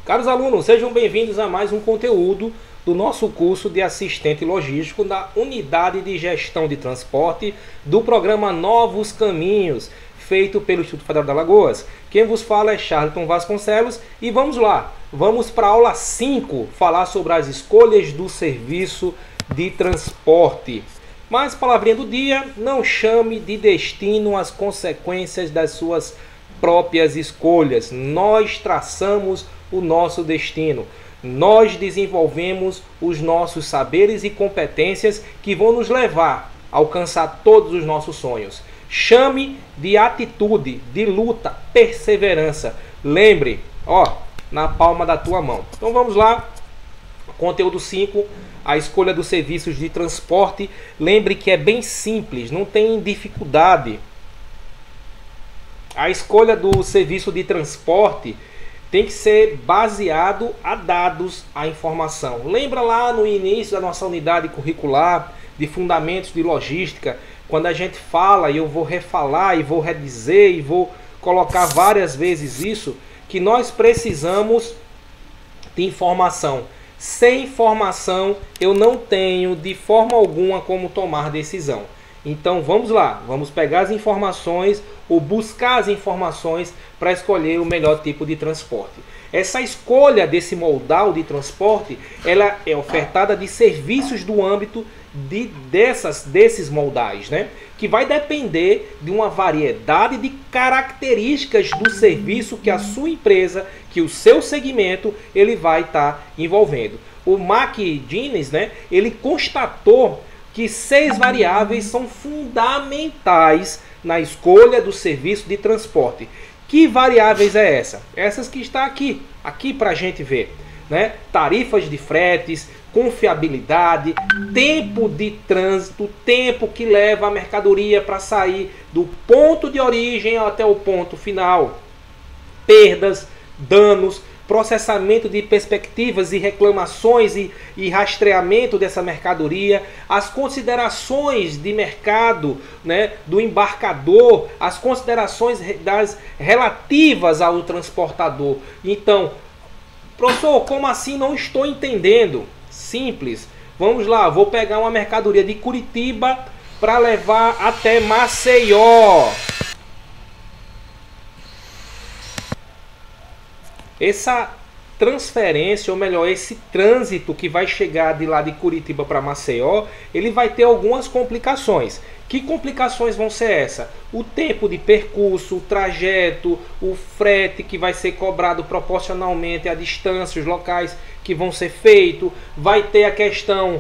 Caros alunos, sejam bem-vindos a mais um conteúdo do nosso curso de assistente logístico da Unidade de Gestão de Transporte do programa Novos Caminhos, feito pelo Instituto Federal de Alagoas. Quem vos fala é Charlton Vasconcelos e vamos lá, vamos para a aula 5, falar sobre as escolhas do serviço de transporte. Mas, palavrinha do dia, não chame de destino as consequências das suas próprias escolhas. Nós traçamos o nosso destino. Nós desenvolvemos os nossos saberes e competências que vão nos levar a alcançar todos os nossos sonhos. Chame de atitude, de luta, perseverança. Lembre, na palma da tua mão. Então vamos lá. Conteúdo 5, a escolha dos serviços de transporte. Lembre que é bem simples, não tem dificuldade. A escolha do serviço de transporte tem que ser baseado a dados, a informação. Lembra lá no início da nossa unidade curricular de fundamentos de logística, quando a gente fala, e eu vou refalar, e vou redizer, e vou colocar várias vezes isso, que nós precisamos de informação. Sem informação, eu não tenho de forma alguma como tomar decisão. Então vamos lá, vamos pegar as informações ou buscar as informações para escolher o melhor tipo de transporte. Essa escolha desse modal de transporte, ela é ofertada de serviços do âmbito desses modais, né? Que vai depender de uma variedade de características do serviço que a sua empresa, que o seu segmento, ele vai estar envolvendo. O McGinnis, né, ele constatou que 6 variáveis são fundamentais na escolha do serviço de transporte. Que variáveis é essa? Essas que está aqui para a gente ver, né? Tarifas de fretes, confiabilidade, tempo de trânsito, tempo que leva a mercadoria para sair do ponto de origem até o ponto final, perdas, danos, processamento de perspectivas e reclamações e rastreamento dessa mercadoria, as considerações de mercado, né, do embarcador, as considerações relativas ao transportador. Então, professor, como assim? Não estou entendendo. Simples. Vamos lá, vou pegar uma mercadoria de Curitiba para levar até Maceió. Essa transferência, ou melhor, esse trânsito que vai chegar de lá de Curitiba para Maceió, ele vai ter algumas complicações. Que complicações vão ser essas? O tempo de percurso, o trajeto, o frete que vai ser cobrado proporcionalmente à distância, os locais que vão ser feitos, vai ter a questão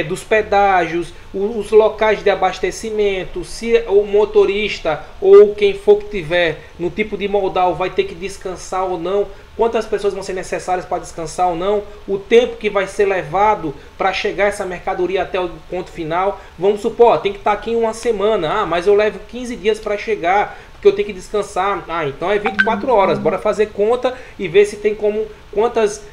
dos pedágios, os locais de abastecimento, se o motorista ou quem for que tiver no tipo de modal vai ter que descansar ou não, quantas pessoas vão ser necessárias para descansar ou não, o tempo que vai ser levado para chegar essa mercadoria até o ponto final. Vamos supor, tem que estar aqui em uma semana, mas eu levo 15 dias para chegar, porque eu tenho que descansar. Então é 24 horas, bora fazer conta e ver se tem como, quantas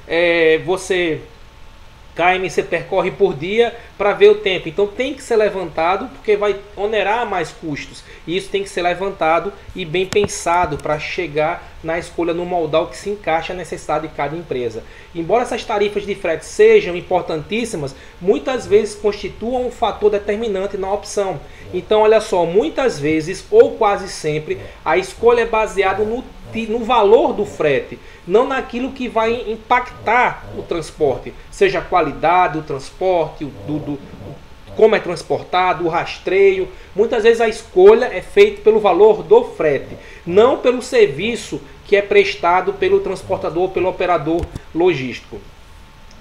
KM você percorre por dia para ver o tempo. Então tem que ser levantado, porque vai onerar mais custos. E isso tem que ser levantado e bem pensado para chegar na escolha no modal que se encaixa a necessidade de cada empresa. Embora essas tarifas de frete sejam importantíssimas, muitas vezes constituam um fator determinante na opção. Então olha só, muitas vezes ou quase sempre a escolha é baseada no valor do frete, não naquilo que vai impactar o transporte, seja a qualidade do transporte, como é transportado, o rastreio. Muitas vezes a escolha é feita pelo valor do frete, não pelo serviço que é prestado pelo transportador, pelo operador logístico.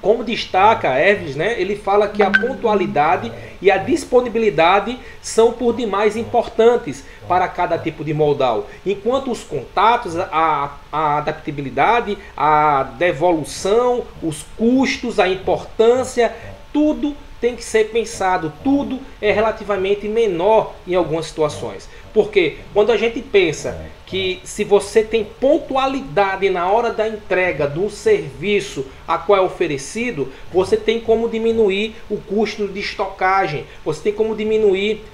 Como destaca Herves, né, ele fala que a pontualidade e a disponibilidade são por demais importantes para cada tipo de modal, enquanto os contatos, a adaptabilidade, a devolução, os custos, a importância, tudo tem que ser pensado, tudo é relativamente menor em algumas situações. Porque quando a gente pensa que se você tem pontualidade na hora da entrega do serviço a qual é oferecido, você tem como diminuir o custo de estocagem, você tem como diminuir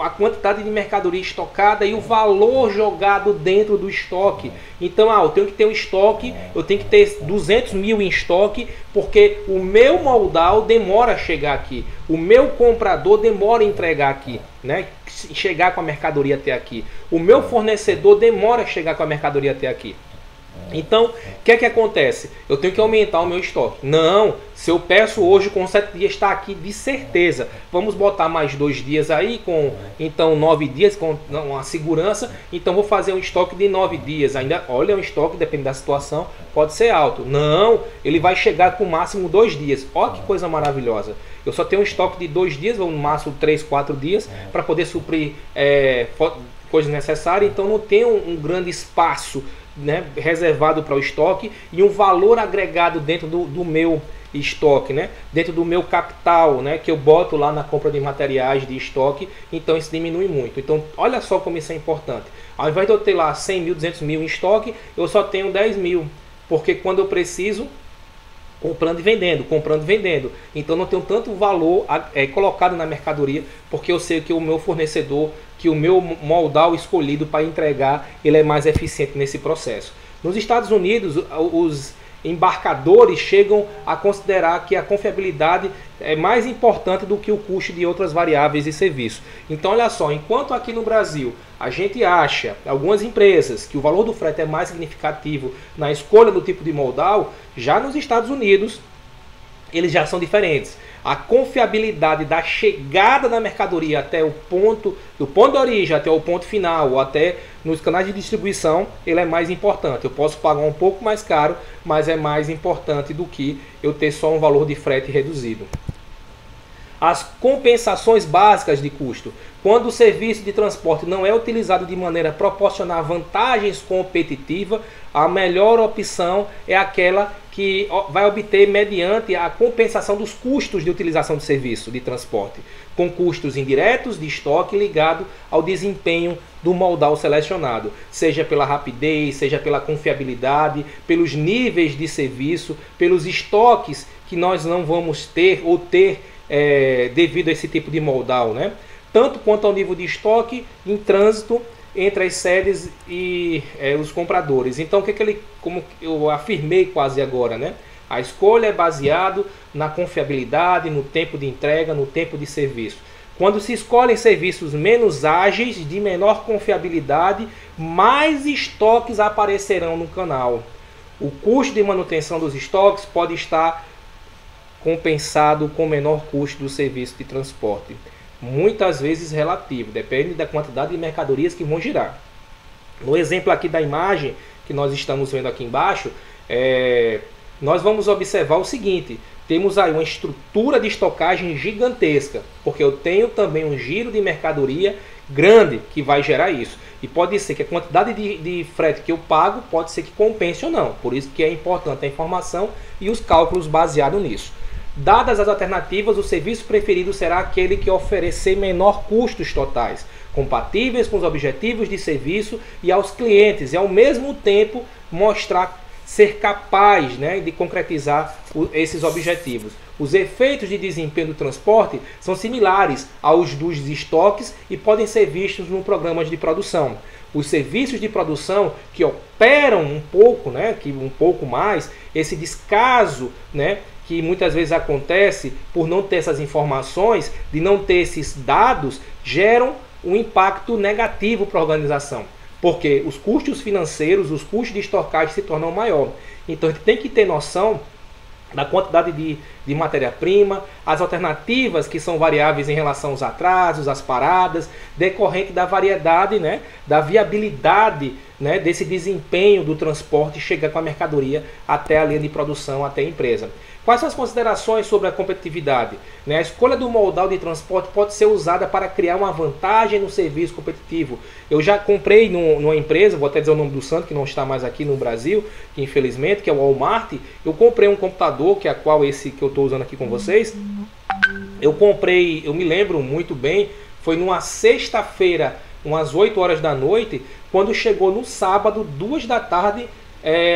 a quantidade de mercadoria estocada e o valor jogado dentro do estoque. Então, eu tenho que ter um estoque, eu tenho que ter 200 mil em estoque, porque o meu moldal demora a chegar aqui, o meu comprador demora a entregar aqui, né? Chegar com a mercadoria até aqui, o meu fornecedor demora a chegar com a mercadoria até aqui. Então, o que é que acontece? Eu tenho que aumentar o meu estoque. Não, se eu peço hoje, com 7 dias está aqui de certeza. Vamos botar mais 2 dias aí, com então 9 dias, com uma segurança. Então vou fazer um estoque de 9 dias. Ainda, olha, um estoque, depende da situação, pode ser alto. Não, ele vai chegar com máximo 2 dias. Olha que coisa maravilhosa. Eu só tenho um estoque de 2 dias, ou no máximo 3, 4 dias, para poder suprir coisas necessárias. Então não tem um grande espaço, né, reservado para o estoque e um valor agregado dentro do meu estoque, né, dentro do meu capital, né, que eu boto lá na compra de materiais de estoque. Então isso diminui muito. Então olha só como isso é importante. Ao invés de eu ter lá 100 mil, 200 mil em estoque, eu só tenho 10 mil, porque quando eu preciso, comprando e vendendo, comprando e vendendo. Então não tenho tanto valor colocado na mercadoria, porque eu sei que o meu fornecedor, que o meu moldal escolhido para entregar, ele é mais eficiente nesse processo. Nos Estados Unidos, os embarcadores chegam a considerar que a confiabilidade é mais importante do que o custo de outras variáveis de serviço. Então olha só, enquanto aqui no Brasil a gente acha, algumas empresas, que o valor do frete é mais significativo na escolha do tipo de moldal, já nos Estados Unidos eles já são diferentes. A confiabilidade da chegada da mercadoria até o ponto, do ponto de origem até o ponto final, ou até nos canais de distribuição, ele é mais importante. Eu posso pagar um pouco mais caro, mas é mais importante do que eu ter só um valor de frete reduzido. As compensações básicas de custo. Quando o serviço de transporte não é utilizado de maneira a proporcionar vantagens competitivas, a melhor opção é aquela que vai obter mediante a compensação dos custos de utilização do serviço de transporte, com custos indiretos de estoque ligado ao desempenho do moldal selecionado, seja pela rapidez, seja pela confiabilidade, pelos níveis de serviço, pelos estoques que nós não vamos ter ou ter devido a esse tipo de moldal, né? Tanto quanto ao nível de estoque em trânsito entre as sedes e os compradores. Então, como eu afirmei quase agora, né? A escolha é baseada na confiabilidade, no tempo de entrega, no tempo de serviço. Quando se escolhem serviços menos ágeis, de menor confiabilidade, mais estoques aparecerão no canal. O custo de manutenção dos estoques pode estar compensado com menor custo do serviço de transporte. Muitas vezes relativo, depende da quantidade de mercadorias que vão girar. No exemplo aqui da imagem que nós estamos vendo aqui embaixo, nós vamos observar o seguinte: temos aí uma estrutura de estocagem gigantesca, porque eu tenho também um giro de mercadoria grande que vai gerar isso. E pode ser que a quantidade de frete que eu pago pode ser que compense ou não. Por isso que é importante a informação e os cálculos baseados nisso. Dadas as alternativas, o serviço preferido será aquele que oferecer menor custos totais, compatíveis com os objetivos de serviço e aos clientes, e ao mesmo tempo mostrar ser capaz, né, de concretizar esses objetivos. Os efeitos de desempenho do transporte são similares aos dos estoques e podem ser vistos no programas de produção. Os serviços de produção que operam um pouco, né, que um pouco mais, esse descaso, né, que muitas vezes acontece por não ter essas informações, de não ter esses dados, geram um impacto negativo para a organização. Porque os custos financeiros, os custos de estocagem se tornam maiores. Então a gente tem que ter noção da quantidade de matéria-prima, as alternativas que são variáveis em relação aos atrasos, às paradas, decorrente da variedade, né, da viabilidade, né, desse desempenho do transporte chegar com a mercadoria até a linha de produção, até a empresa. Quais são as considerações sobre a competitividade? A escolha do moldal de transporte pode ser usada para criar uma vantagem no serviço competitivo. Eu já comprei numa empresa, vou até dizer o nome do santo, que não está mais aqui no Brasil, que infelizmente, que é o Walmart. Eu comprei um computador, que é qual esse que eu estou usando aqui com vocês. Eu comprei, eu me lembro muito bem, foi numa sexta-feira, umas 8 horas da noite, quando chegou no sábado, 2 da tarde,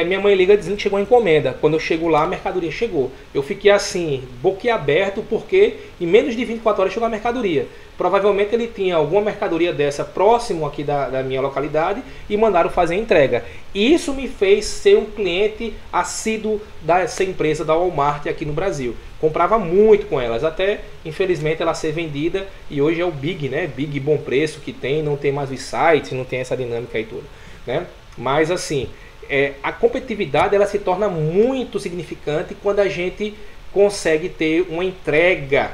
minha mãe liga dizendo que chegou a encomenda. Quando eu chego lá, a mercadoria chegou. Eu fiquei assim, boquiaberto, porque em menos de 24 horas chegou a mercadoria. Provavelmente ele tinha alguma mercadoria dessa próximo aqui da minha localidade e mandaram fazer a entrega. Isso me fez ser um cliente assíduo dessa empresa da Walmart aqui no Brasil. Comprava muito com elas, até infelizmente ela ser vendida, e hoje é o Big, né? Big Bom Preço que tem, não tem mais os sites, não tem essa dinâmica e tudo, né? Mas assim, a competitividade ela se torna muito significante quando a gente consegue ter uma entrega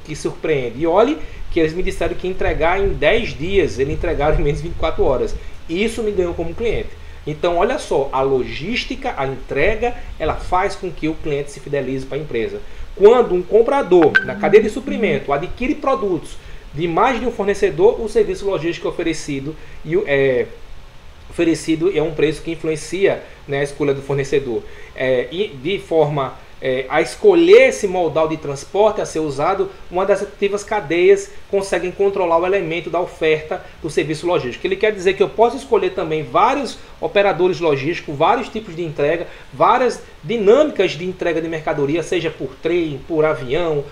que surpreende. E olhe que eles me disseram que entregar em 10 dias, eles entregaram em menos de 24 horas. Isso me ganhou como cliente. Então, olha só, a logística, a entrega, ela faz com que o cliente se fidelize para a empresa. Quando um comprador na cadeia de suprimento adquire produtos de mais de um fornecedor, o serviço logístico oferecido é um preço que influencia, né, a escolha do fornecedor. E de forma a escolher esse modal de transporte a ser usado, uma das ativas cadeias conseguem controlar o elemento da oferta do serviço logístico. Ele quer dizer que eu posso escolher também vários operadores logísticos, vários tipos de entrega, várias dinâmicas de entrega de mercadoria, seja por trem, por avião,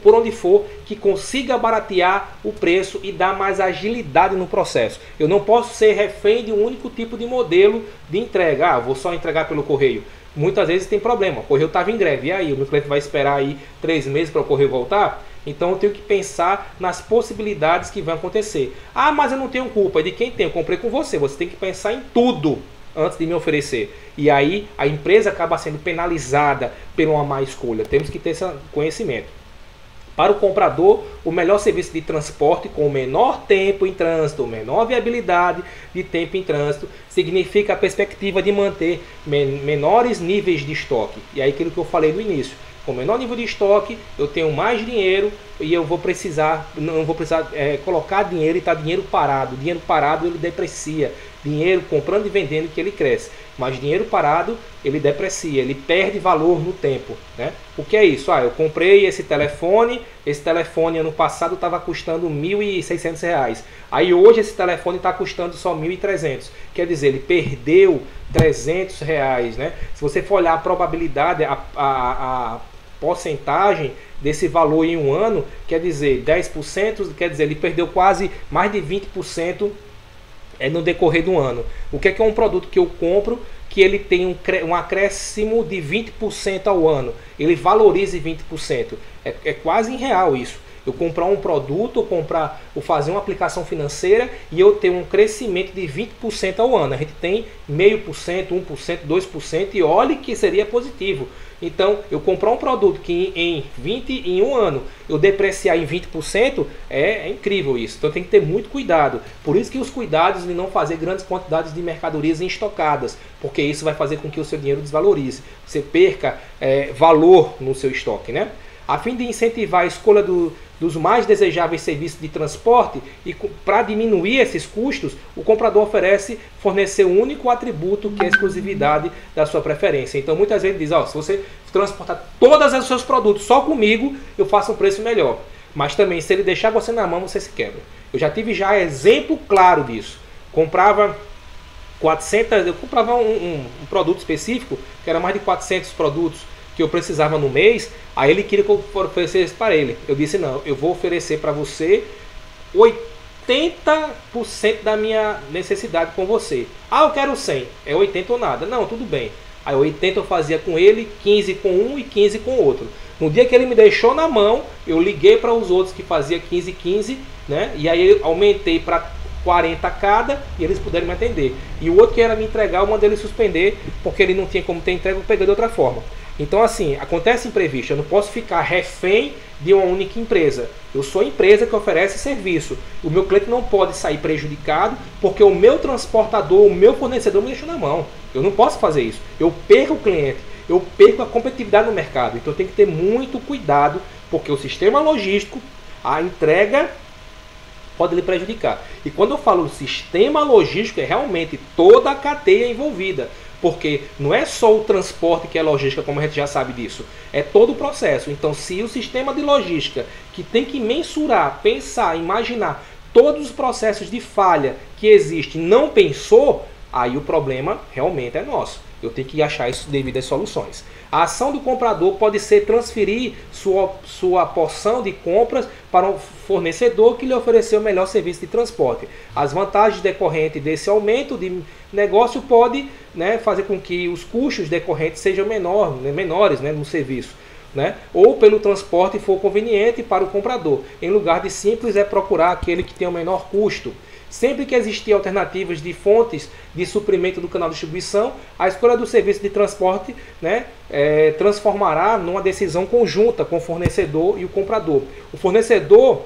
por onde for, que consiga baratear o preço e dar mais agilidade no processo. Eu não posso ser refém de um único tipo de modelo de entrega. Vou só entregar pelo correio. Muitas vezes tem problema, o correio estava em greve, e aí o meu cliente vai esperar aí 3 meses para o correio voltar? Então eu tenho que pensar nas possibilidades que vão acontecer. Mas eu não tenho culpa, é de quem tem, eu comprei com você, você tem que pensar em tudo antes de me oferecer. E aí a empresa acaba sendo penalizada por uma má escolha. Temos que ter esse conhecimento. Para o comprador, o melhor serviço de transporte com o menor tempo em trânsito, menor viabilidade de tempo em trânsito, significa a perspectiva de manter menores níveis de estoque. E aí aquilo que eu falei no início, com menor nível de estoque, eu tenho mais dinheiro e eu não vou precisar colocar dinheiro e está dinheiro parado. Dinheiro parado ele deprecia. Dinheiro comprando e vendendo que ele cresce. Mas dinheiro parado ele deprecia, ele perde valor no tempo, né? O que é isso? Eu comprei esse telefone ano passado estava custando R$ 1.600. Aí hoje esse telefone está custando só R$ 1.300. Quer dizer, ele perdeu R$ 300, né? Se você for olhar a probabilidade, a porcentagem desse valor em um ano, quer dizer, 10%, quer dizer, ele perdeu quase mais de 20% no decorrer do ano. O que é um produto que eu compro que ele tem um acréscimo de 20% ao ano? Ele valoriza 20%. É quase irreal isso. Eu comprar um produto, ou fazer uma aplicação financeira e eu ter um crescimento de 20% ao ano. A gente tem 0,5%, 1%, 2% e olhe que seria positivo. Então, eu comprar um produto que em um ano eu depreciar em 20%, é incrível isso. Então tem que ter muito cuidado. Por isso que os cuidados de não fazer grandes quantidades de mercadorias estocadas, porque isso vai fazer com que o seu dinheiro desvalorize. Você perca valor no seu estoque, né? A fim de incentivar a escolha dos mais desejáveis serviços de transporte e para diminuir esses custos, o comprador oferece fornecer um único atributo que é a exclusividade da sua preferência. Então muitas vezes diz, se você transportar todos os seus produtos só comigo, eu faço um preço melhor. Mas também se ele deixar você na mão, você se quebra. Eu já tive exemplo claro disso. Eu comprava um produto específico, que era mais de 400 produtos que eu precisava no mês, aí ele queria que eu oferecesse para ele. Eu disse, não, eu vou oferecer para você 80% da minha necessidade com você. Eu quero 100, é 80 ou nada. Não, tudo bem. Aí 80 eu fazia com ele, 15 com um e 15 com o outro. No dia que ele me deixou na mão, eu liguei para os outros que fazia 15, né? E aí eu aumentei para 40 cada e eles puderam me atender. E o outro que era me entregar, eu mandei ele suspender, porque ele não tinha como ter entrega, eu peguei de outra forma. Então assim, acontece imprevisto, eu não posso ficar refém de uma única empresa. Eu sou a empresa que oferece serviço. O meu cliente não pode sair prejudicado porque o meu transportador, o meu fornecedor me deixou na mão. Eu não posso fazer isso. Eu perco o cliente, eu perco a competitividade no mercado. Então eu tenho que ter muito cuidado, porque o sistema logístico, a entrega pode lhe prejudicar. E quando eu falo sistema logístico, é realmente toda a cadeia envolvida. Porque não é só o transporte que é logística, como a gente já sabe disso. É todo o processo. Então, se o sistema de logística, que tem que mensurar, pensar, imaginar todos os processos de falha que existem, não pensou, aí o problema realmente é nosso. Eu tenho que achar as devidas soluções. A ação do comprador pode ser transferir sua porção de compras para um fornecedor que lhe ofereceu o melhor serviço de transporte. As vantagens decorrentes desse aumento de negócio pode, né, fazer com que os custos decorrentes sejam menores, né, no serviço. Né? Ou pelo transporte for conveniente para o comprador. Em lugar de simples é procurar aquele que tem o menor custo. Sempre que existir alternativas de fontes de suprimento do canal de distribuição, a escolha do serviço de transporte, né, transformará numa decisão conjunta com o fornecedor e o comprador. O fornecedor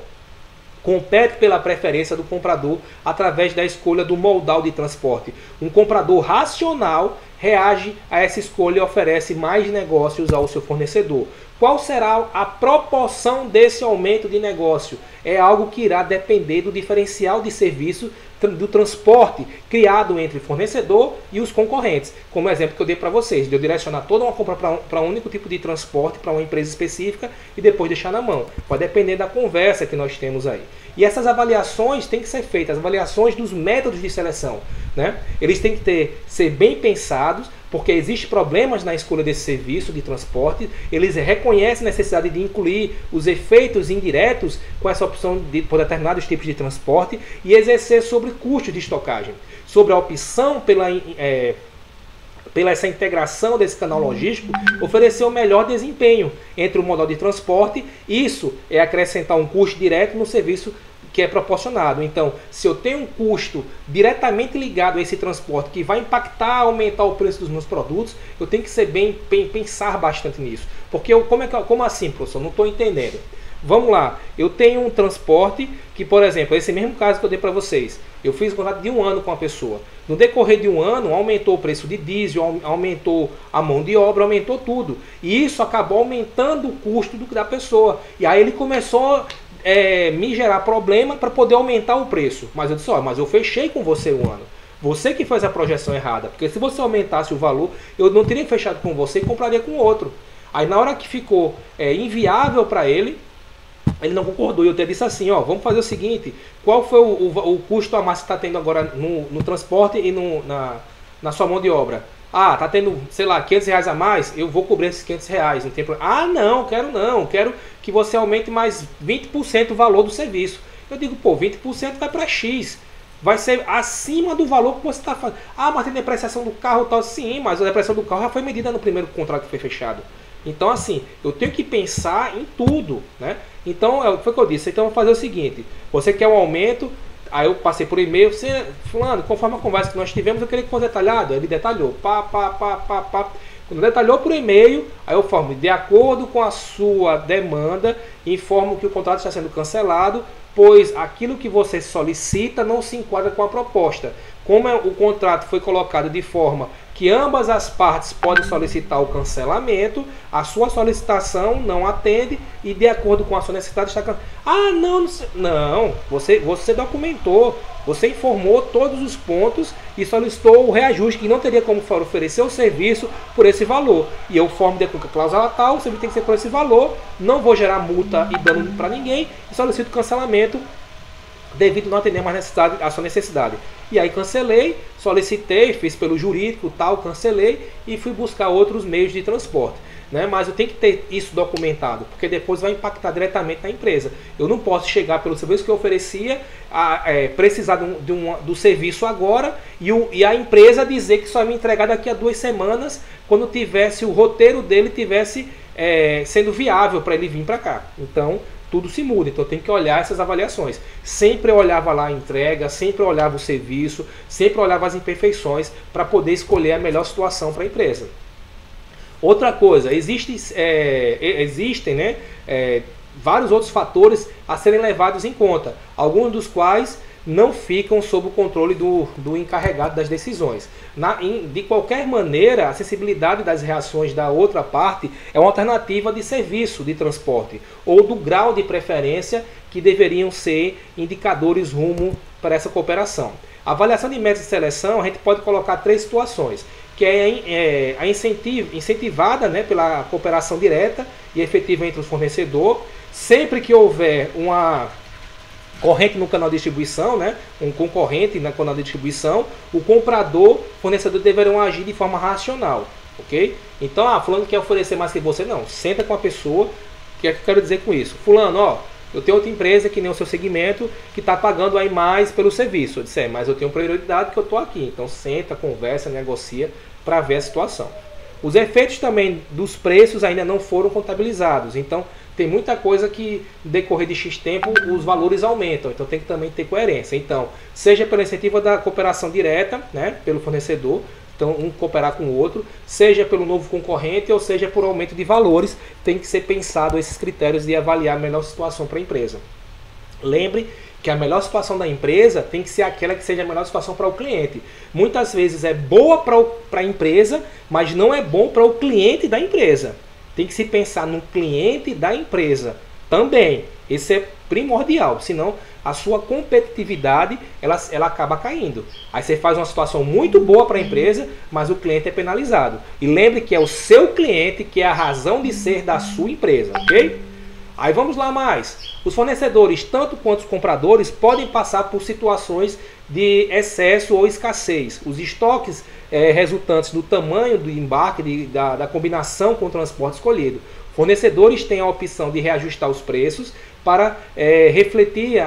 compete pela preferência do comprador através da escolha do modal de transporte. Um comprador racional reage a essa escolha e oferece mais negócios ao seu fornecedor. Qual será a proporção desse aumento de negócio? É algo que irá depender do diferencial de serviço do transporte criado entre o fornecedor e os concorrentes. Como exemplo que eu dei para vocês, de eu direcionar toda uma compra para um único tipo de transporte, para uma empresa específica e depois deixar na mão. Vai depender da conversa que nós temos aí. E essas avaliações têm que ser feitas, as avaliações dos métodos de seleção, né? Eles têm que ser bem pensados, porque existem problemas na escolha desse serviço de transporte. Eles reconhecem a necessidade de incluir os efeitos indiretos com essa opção por determinados tipos de transporte e exercer sobre custos de estocagem, sobre a opção pela essa integração desse canal logístico, oferecer o melhor desempenho entre o modal de transporte. Isso é acrescentar um custo direto no serviço que é proporcionado. Então, se eu tenho um custo diretamente ligado a esse transporte que vai impactar, aumentar o preço dos meus produtos, eu tenho que ser pensar bastante nisso. Porque como assim, professor? Não estou entendendo. Vamos lá, eu tenho um transporte que, por exemplo, esse mesmo caso que eu dei para vocês, eu fiz um contrato de 1 ano com a pessoa. No decorrer de 1 ano, aumentou o preço de diesel, aumentou a mão de obra, aumentou tudo. E isso acabou aumentando o custo da pessoa. E aí ele começou me gerar problema para poder aumentar o preço. Mas eu disse, mas eu fechei com você 1 ano. Você que fez a projeção errada. Porque se você aumentasse o valor, eu não teria fechado com você e compraria com outro. Aí na hora que ficou inviável para ele não concordou. E eu até disse assim, vamos fazer o seguinte, qual foi o custo a mais que está tendo agora no transporte e na sua mão de obra? Tá tendo, sei lá, R$500 a mais, eu vou cobrir esses R$500. Não tem problema. Não, quero que você aumente mais 20% o valor do serviço. Eu digo, 20% vai para X. Vai ser acima do valor que você está fazendo. Mas tem depreciação do carro e tal. Sim, mas a depreciação do carro já foi medida no primeiro contrato que foi fechado. Então, assim, eu tenho que pensar em tudo, né? Então, foi o que eu disse. Então, eu vou fazer o seguinte. Você quer um aumento? Aí eu passei por e-mail. Fulano, conforme a conversa que nós tivemos, eu queria que fosse detalhado. Ele detalhou. Quando detalhou por e-mail, aí eu formo, de acordo com a sua demanda, informo que o contrato está sendo cancelado, pois aquilo que você solicita não se enquadra com a proposta. Como o contrato foi colocado de forma que ambas as partes podem solicitar o cancelamento, a sua solicitação não atende e de acordo com a sua necessidade está cancelado. Não, você documentou, você informou todos os pontos e solicitou o reajuste, que não teria como oferecer o serviço por esse valor. E eu formo de acordo com a cláusula tal, o serviço tem que ser por esse valor, não vou gerar multa e dano para ninguém e solicito cancelamento devido a não atender mais a sua necessidade. E aí cancelei, solicitei, fiz pelo jurídico, cancelei e fui buscar outros meios de transporte. Né? Mas eu tenho que ter isso documentado, porque depois vai impactar diretamente na empresa. Eu não posso chegar pelo serviço que eu oferecia, precisar do serviço agora e a empresa dizer que só vai me entregar daqui a 2 semanas, quando tivesse o roteiro dele tivesse sendo viável para ele vir para cá. Então, tudo se muda, então tem que olhar essas avaliações. Sempre eu olhava lá a entrega, sempre eu olhava o serviço, sempre eu olhava as imperfeições para poder escolher a melhor situação para a empresa. Outra coisa, existem vários outros fatores a serem levados em conta, alguns dos quais não ficam sob o controle do encarregado das decisões. De qualquer maneira, a acessibilidade das reações da outra parte é uma alternativa de serviço de transporte ou do grau de preferência que deveriam ser indicadores rumo para essa cooperação. A avaliação de métodos de seleção, a gente pode colocar 3 situações, que é incentivada, né, pela cooperação direta e efetiva entre o fornecedor, sempre que houver uma corrente no canal de distribuição, né? Um concorrente no canal de distribuição, o comprador, fornecedor deverão agir de forma racional, ok? Então, fulano quer oferecer mais que você, não. Senta com a pessoa. O que é que eu quero dizer com isso? Fulano, ó, eu tenho outra empresa que nem o seu segmento que está pagando aí mais pelo serviço. Eu disse, mas eu tenho prioridade que eu estou aqui. Então, senta, conversa, negocia para ver a situação. Os efeitos também dos preços ainda não foram contabilizados. Então, tem muita coisa que, no decorrer de X tempo, os valores aumentam. Então, tem que também ter coerência. Então, seja pela iniciativa da cooperação direta, né, pelo fornecedor, então um cooperar com o outro, seja pelo novo concorrente ou seja por aumento de valores, tem que ser pensado esses critérios de avaliar a melhor situação para a empresa. Lembre que a melhor situação da empresa tem que ser aquela que seja a melhor situação para o cliente. Muitas vezes é boa para a empresa, mas não é bom para o cliente da empresa. Tem que se pensar no cliente da empresa também. Esse é primordial, senão a sua competitividade ela acaba caindo. Aí você faz uma situação muito boa para a empresa, mas o cliente é penalizado. E lembre que é o seu cliente que é a razão de ser da sua empresa, ok? Aí vamos lá mais. Os fornecedores, tanto quanto os compradores, podem passar por situações de excesso ou escassez. Os estoques resultantes do tamanho do embarque, da combinação com o transporte escolhido. Fornecedores têm a opção de reajustar os preços para refletir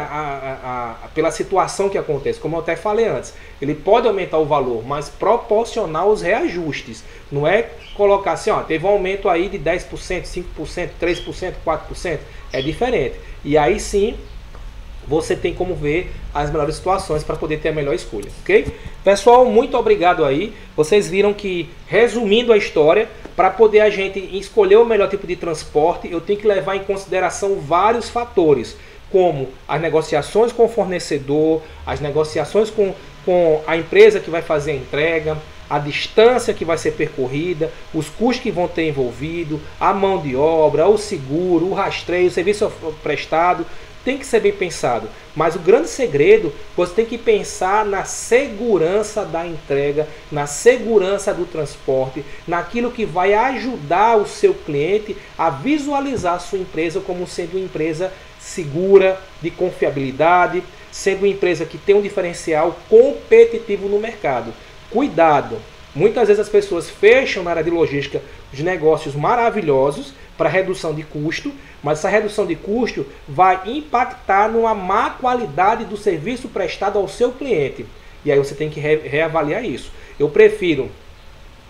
pela situação que acontece. Como eu até falei antes, ele pode aumentar o valor, mas proporcionar os reajustes. Não é colocar assim, ó, teve um aumento aí de 10%, 5%, 3%, 4%. É diferente. E aí sim, você tem como ver as melhores situações para poder ter a melhor escolha, ok? Pessoal, muito obrigado aí. Vocês viram que, resumindo a história, para poder a gente escolher o melhor tipo de transporte, eu tenho que levar em consideração vários fatores, como as negociações com o fornecedor, as negociações com a empresa que vai fazer a entrega, a distância que vai ser percorrida, os custos que vão ter envolvido, a mão de obra, o seguro, o rastreio, o serviço prestado. Tem que ser bem pensado, mas o grande segredo, você tem que pensar na segurança da entrega, na segurança do transporte, naquilo que vai ajudar o seu cliente a visualizar a sua empresa como sendo uma empresa segura, de confiabilidade, sendo uma empresa que tem um diferencial competitivo no mercado. Cuidado! Muitas vezes as pessoas fecham na área de logística os negócios maravilhosos para redução de custo, mas essa redução de custo vai impactar numa má qualidade do serviço prestado ao seu cliente. E aí você tem que reavaliar isso. Eu prefiro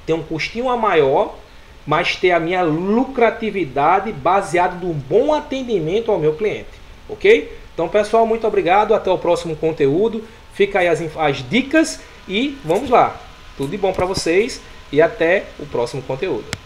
ter um custinho a maior, mas ter a minha lucratividade baseada num bom atendimento ao meu cliente. Ok? Então, pessoal, muito obrigado. Até o próximo conteúdo. Fica aí as dicas e vamos lá. Tudo de bom para vocês e até o próximo conteúdo.